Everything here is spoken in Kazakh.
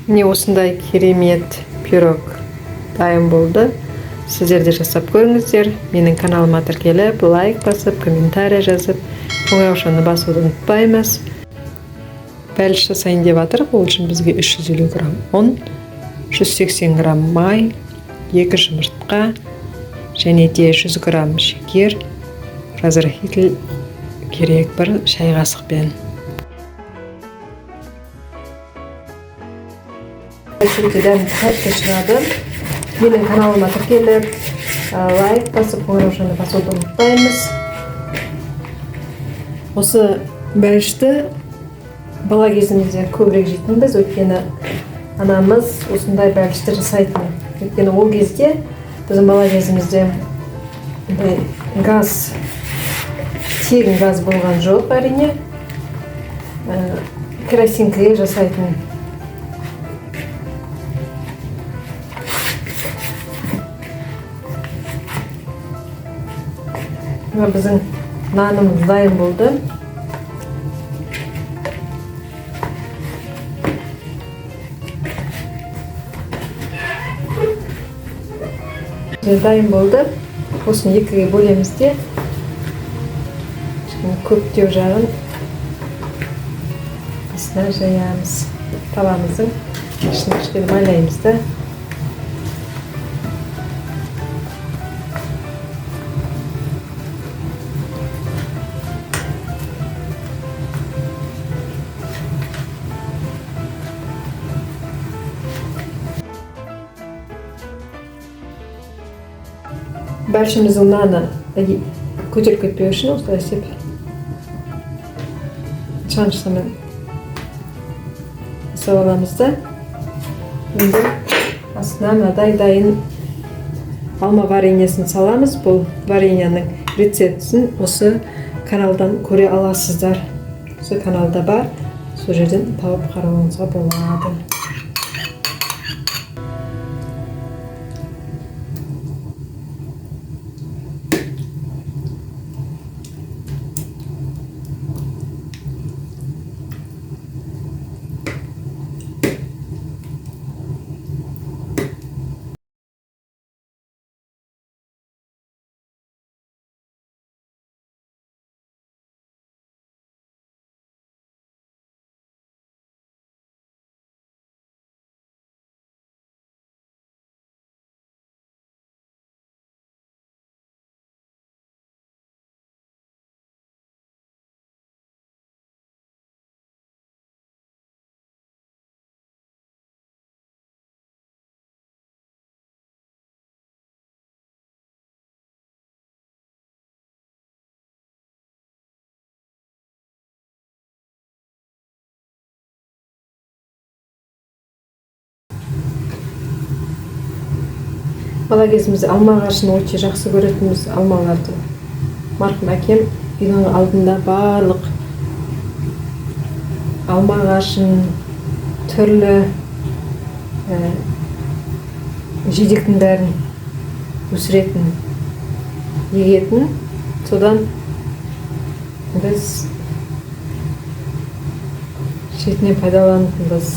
Міне осындай керемет пирог дайын болды. Сіздер де жасап көріңіздер. Менің каналыма тіркеліп, лайк басып, комментарий жазып, қоңыраушаны басуды ұмытпаймыз. Бәліш жасайын деп жатыр. Ол үшін бізге 350 грамм ұн, 180 грамм май, 2 жұмыртқа және де 100 грамм шекер, разрыхитель керек бір шай қасықпен. Дәмді қатты шығады. Менің каналыма тіркеліп, лайк басып, қоңыраушаны басуды ұмытпаймыз. Осы бәлішті бала кезімізде көбірек жейтінбіз, өйткені анамыз осындай бәлішті жасайтын. Өйткені ол кезде біздің бала кезімізде газ, тегін газ болған жоқ, әрине. Керосинкіге жасайтын. Біздің нанымыз дайын болды. Дайын болды. Осыны екіге бөлеміз де көптеу жағын астына жаямыз. Табамыздың ішіне кішкене майлаймыз да. Бәлішіміздің наны көтеріп кетпеу үшін осылай істеп шанышқымен жасап аламыз да. Енді астына мынадай дайын алма вареньесін саламыз. Бұл вареньяның рецептісін осы каналдан көре аласыздар. Осы каналда бар, сол жерден тауып қарауыңызға болады. Бала кезімізде алма ағашын өте жақсы көретінбіз. Алмаларды марқұм әкем үйдің алдында барлық алма ағашын, түрлі жидектің бәрін өсіретін, егетін. Содан біз шетінен пайдаланатынбыз.